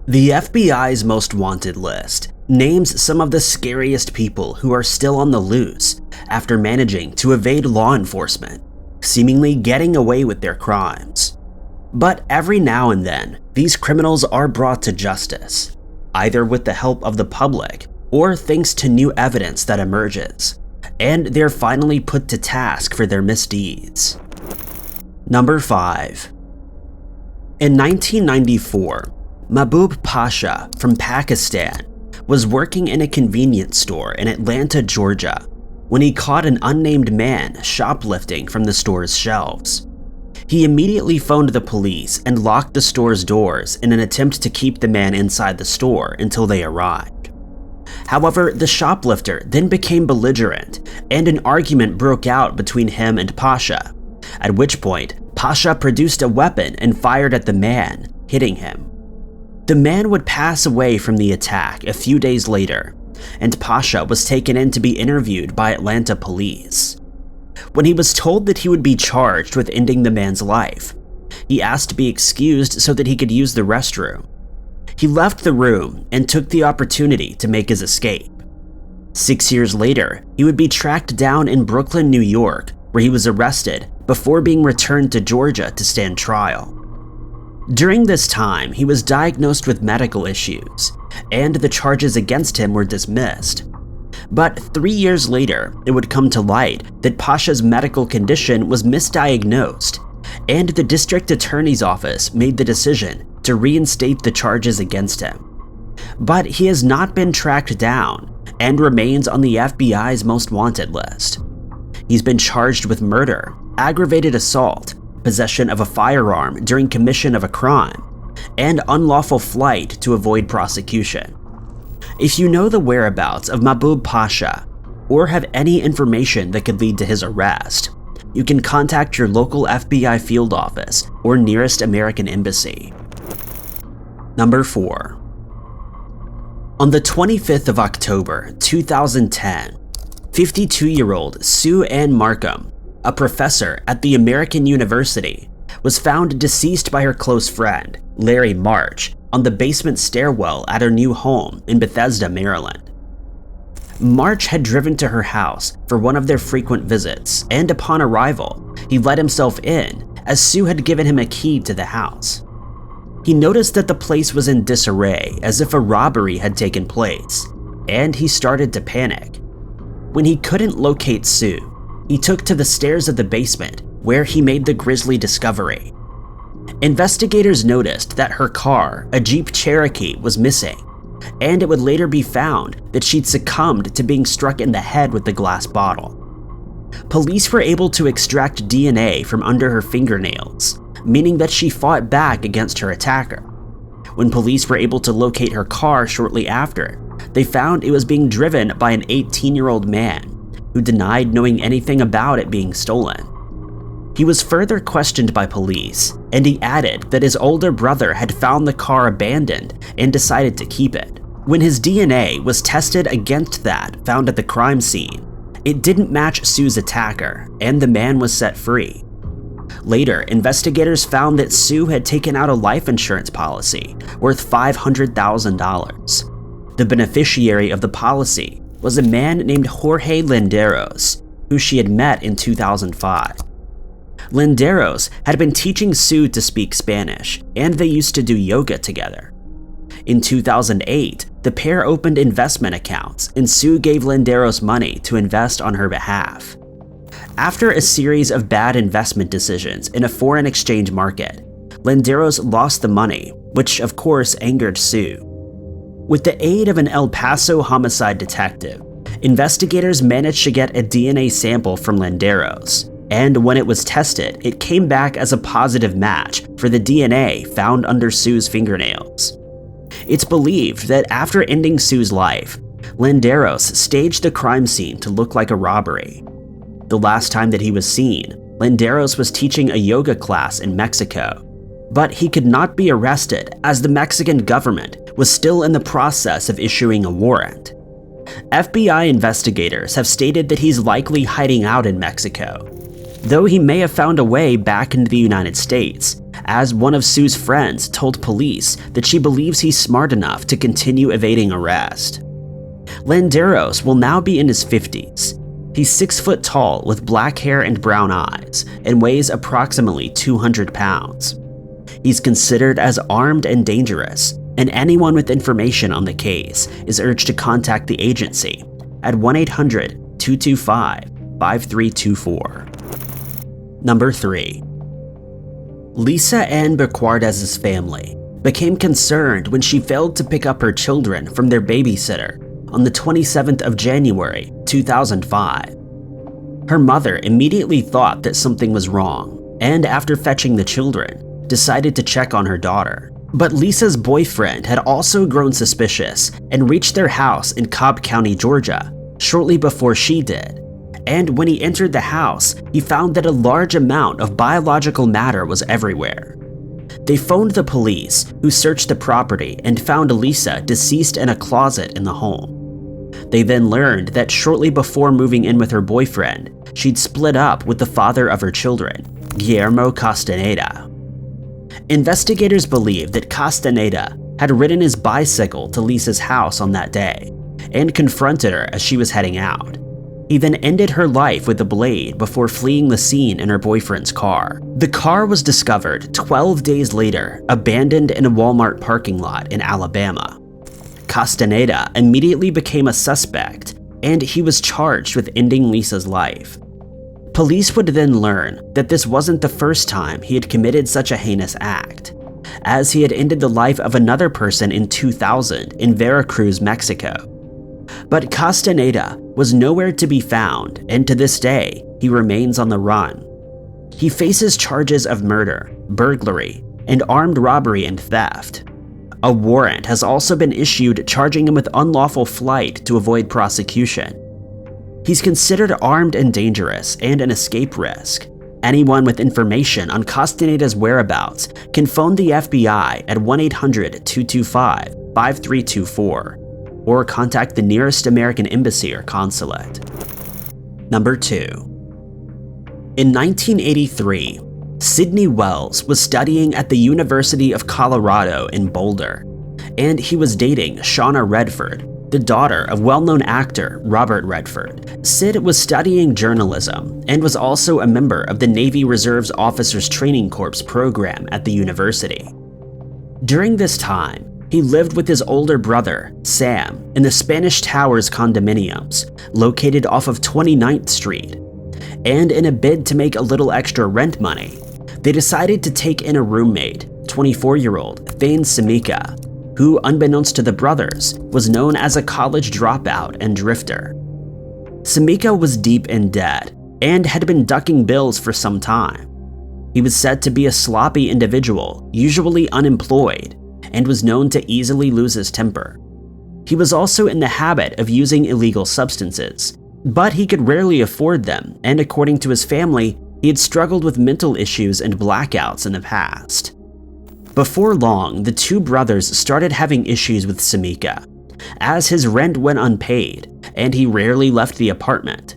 The FBI's Most Wanted list names some of the scariest people who are still on the loose after managing to evade law enforcement, seemingly getting away with their crimes. But every now and then, these criminals are brought to justice, either with the help of the public or thanks to new evidence that emerges, and they're finally put to task for their misdeeds. Number 5. In 1994, Mahbub Pasha from Pakistan was working in a convenience store in Atlanta, Georgia, when he caught an unnamed man shoplifting from the store's shelves. He immediately phoned the police and locked the store's doors in an attempt to keep the man inside the store until they arrived. However, the shoplifter then became belligerent and an argument broke out between him and Pasha, at which point Pasha produced a weapon and fired at the man, hitting him. The man would pass away from the attack a few days later, and Pasha was taken in to be interviewed by Atlanta police. When he was told that he would be charged with ending the man's life, he asked to be excused so that he could use the restroom. He left the room and took the opportunity to make his escape. 6 years later, he would be tracked down in Brooklyn, New York, where he was arrested before being returned to Georgia to stand trial. During this time, he was diagnosed with medical issues, and the charges against him were dismissed. But 3 years later, it would come to light that Pasha's medical condition was misdiagnosed, and the district attorney's office made the decision to reinstate the charges against him. But he has not been tracked down and remains on the FBI's Most Wanted list. He's been charged with murder, aggravated assault, possession of a firearm during commission of a crime, and unlawful flight to avoid prosecution. If you know the whereabouts of Mahbub Pasha, or have any information that could lead to his arrest, you can contact your local FBI field office or nearest American embassy. Number 4. On the 25th of October, 2010, 52-year-old Sue Ann Markham, a professor at the American University, was found deceased by her close friend, Larry March, on the basement stairwell at her new home in Bethesda, Maryland. March had driven to her house for one of their frequent visits, and upon arrival, he let himself in as Sue had given him a key to the house. He noticed that the place was in disarray as if a robbery had taken place, and he started to panic. When he couldn't locate Sue, he took to the stairs of the basement where he made the grisly discovery. Investigators noticed that her car, a Jeep Cherokee, was missing, and it would later be found that she'd succumbed to being struck in the head with the glass bottle. Police were able to extract DNA from under her fingernails, meaning that she fought back against her attacker. When police were able to locate her car shortly after, they found it was being driven by an 18-year-old man who denied knowing anything about it being stolen. He was further questioned by police, and he added that his older brother had found the car abandoned and decided to keep it. When his DNA was tested against that found at the crime scene, it didn't match Sue's attacker, and the man was set free. Later, investigators found that Sue had taken out a life insurance policy worth $500,000. The beneficiary of the policy was a man named Jorge Landeros, who she had met in 2005. Landeros had been teaching Sue to speak Spanish, and they used to do yoga together. In 2008, the pair opened investment accounts, and Sue gave Landeros money to invest on her behalf. After a series of bad investment decisions in a foreign exchange market, Landeros lost the money, which of course angered Sue. With the aid of an El Paso homicide detective, investigators managed to get a DNA sample from Landeros, and when it was tested, it came back as a positive match for the DNA found under Sue's fingernails. It's believed that after ending Sue's life, Landeros staged the crime scene to look like a robbery. The last time that he was seen, Landeros was teaching a yoga class in Mexico, but he could not be arrested as the Mexican government was still in the process of issuing a warrant. FBI investigators have stated that he's likely hiding out in Mexico, though he may have found a way back into the United States, as one of Sue's friends told police that she believes he's smart enough to continue evading arrest. Landeros will now be in his 50s. He's 6 foot tall with black hair and brown eyes and weighs approximately 200 pounds. He's considered as armed and dangerous, and anyone with information on the case is urged to contact the agency at 1-800-225-5324. Number 3. Lisa Ann Bequardez's family became concerned when she failed to pick up her children from their babysitter on the 27th of January, 2005. Her mother immediately thought that something was wrong, and after fetching the children, decided to check on her daughter. But Lisa's boyfriend had also grown suspicious and reached their house in Cobb County, Georgia, shortly before she did. And when he entered the house, he found that a large amount of biological matter was everywhere. They phoned the police, who searched the property and found Lisa deceased in a closet in the home. They then learned that shortly before moving in with her boyfriend, she'd split up with the father of her children, Guillermo Castaneda. Investigators believe that Castaneda had ridden his bicycle to Lisa's house on that day and confronted her as she was heading out. He then ended her life with a blade before fleeing the scene in her boyfriend's car. The car was discovered 12 days later, abandoned in a Walmart parking lot in Alabama. Castaneda immediately became a suspect, and he was charged with ending Lisa's life. Police would then learn that this wasn't the first time he had committed such a heinous act, as he had ended the life of another person in 2000 in Veracruz, Mexico. But Castaneda was nowhere to be found, and to this day, he remains on the run. He faces charges of murder, burglary, and armed robbery and theft. A warrant has also been issued charging him with unlawful flight to avoid prosecution. He's considered armed and dangerous and an escape risk. Anyone with information on Castaneda's whereabouts can phone the FBI at 1-800-225-5324 or contact the nearest American embassy or consulate. Number 2. In 1983, Sidney Wells was studying at the University of Colorado in Boulder, and he was dating Shauna Redford, the daughter of well-known actor Robert Redford. Sid was studying journalism and was also a member of the Navy Reserve's Officers Training Corps program at the university. During this time, he lived with his older brother, Sam, in the Spanish Towers condominiums, located off of 29th Street. And in a bid to make a little extra rent money, they decided to take in a roommate, 24-year-old Thane Samika, who, unbeknownst to the brothers, was known as a college dropout and drifter. Samika was deep in debt and had been ducking bills for some time. He was said to be a sloppy individual, usually unemployed, and was known to easily lose his temper. He was also in the habit of using illegal substances, but he could rarely afford them, and according to his family, he had struggled with mental issues and blackouts in the past. Before long, the two brothers started having issues with Samika, as his rent went unpaid, and he rarely left the apartment.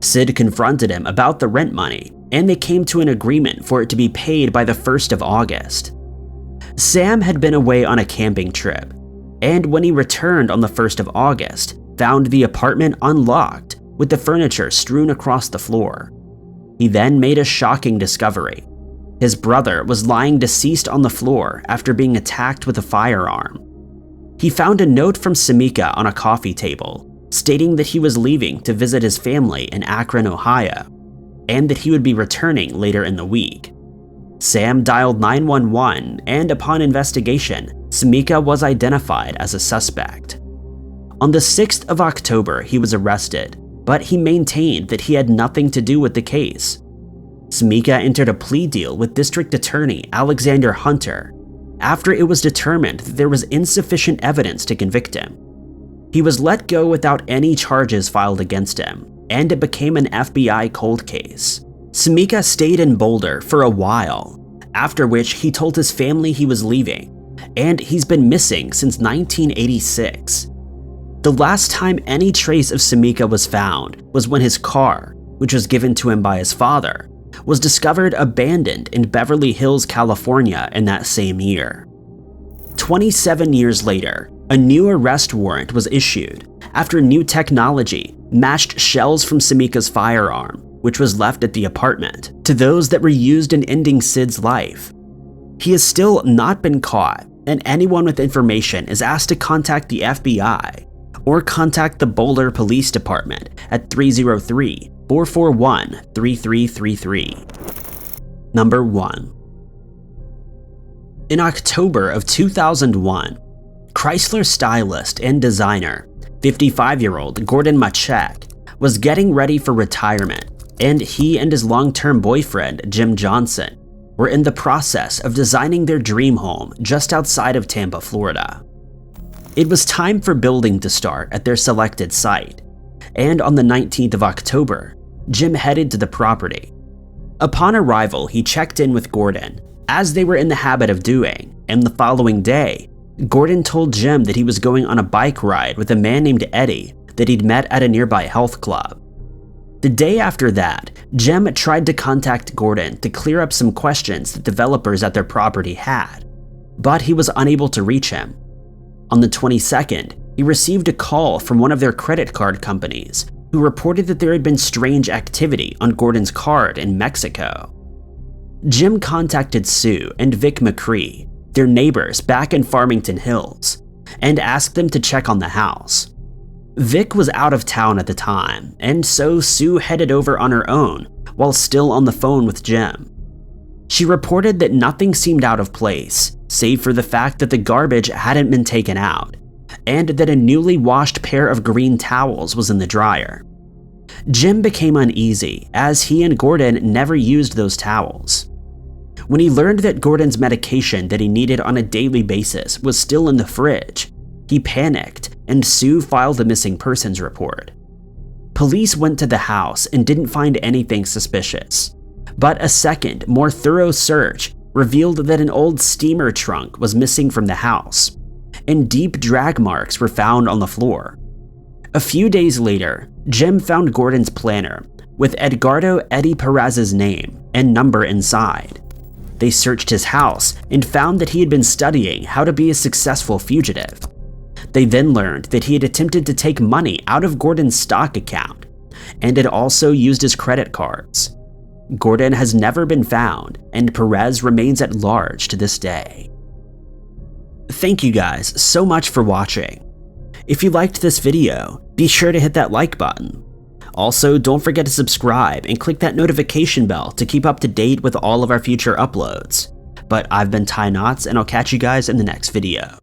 Sid confronted him about the rent money, and they came to an agreement for it to be paid by the 1st of August. Sam had been away on a camping trip, and when he returned on the 1st of August, found the apartment unlocked with the furniture strewn across the floor. He then made a shocking discovery. His brother was lying deceased on the floor after being attacked with a firearm. He found a note from Samika on a coffee table, stating that he was leaving to visit his family in Akron, Ohio, and that he would be returning later in the week. Sam dialed 911, and upon investigation, Samika was identified as a suspect. On the 6th of October, he was arrested, but he maintained that he had nothing to do with the case. Samika entered a plea deal with District Attorney Alexander Hunter after it was determined that there was insufficient evidence to convict him. He was let go without any charges filed against him, and it became an FBI cold case. Samika stayed in Boulder for a while, after which he told his family he was leaving, and he's been missing since 1986. The last time any trace of Samika was found was when his car, which was given to him by his father, was discovered abandoned in Beverly Hills, California in that same year. 27 years later, a new arrest warrant was issued after new technology matched shells from Samika's firearm, which was left at the apartment, to those that were used in ending Sid's life. He has still not been caught, and anyone with information is asked to contact the FBI or contact the Boulder Police Department at 303-441-3333. Number 1. In October of 2001, Chrysler stylist and designer, 55-year-old Gordon Machek, was getting ready for retirement, and he and his long-term boyfriend, Jim Johnson, were in the process of designing their dream home just outside of Tampa, Florida. It was time for building to start at their selected site, and on the 19th of October, Jim headed to the property. Upon arrival, he checked in with Gordon, as they were in the habit of doing, and the following day, Gordon told Jim that he was going on a bike ride with a man named Eddie that he'd met at a nearby health club. The day after that, Jim tried to contact Gordon to clear up some questions that developers at their property had, but he was unable to reach him. On the 22nd, he received a call from one of their credit card companies who reported that there had been strange activity on Gordon's card in Mexico. Jim contacted Sue and Vic McCree, their neighbors back in Farmington Hills, and asked them to check on the house. Vic was out of town at the time, and so Sue headed over on her own while still on the phone with Jim. She reported that nothing seemed out of place, save for the fact that the garbage hadn't been taken out, and that a newly washed pair of green towels was in the dryer. Jim became uneasy, as he and Gordon never used those towels. When he learned that Gordon's medication that he needed on a daily basis was still in the fridge, he panicked, and Sue filed a missing persons report. Police went to the house and didn't find anything suspicious, but a second, more thorough search revealed that an old steamer trunk was missing from the house, and deep drag marks were found on the floor. A few days later, Jim found Gordon's planner with Edgardo Eddie Perez's name and number inside. They searched his house and found that he had been studying how to be a successful fugitive. They then learned that he had attempted to take money out of Gordon's stock account and had also used his credit cards. Gordon has never been found, and Perez remains at large to this day. Thank you guys so much for watching. If you liked this video, be sure to hit that like button. Also, don't forget to subscribe and click that notification bell to keep up to date with all of our future uploads. But I've been Ty Knotts, and I'll catch you guys in the next video.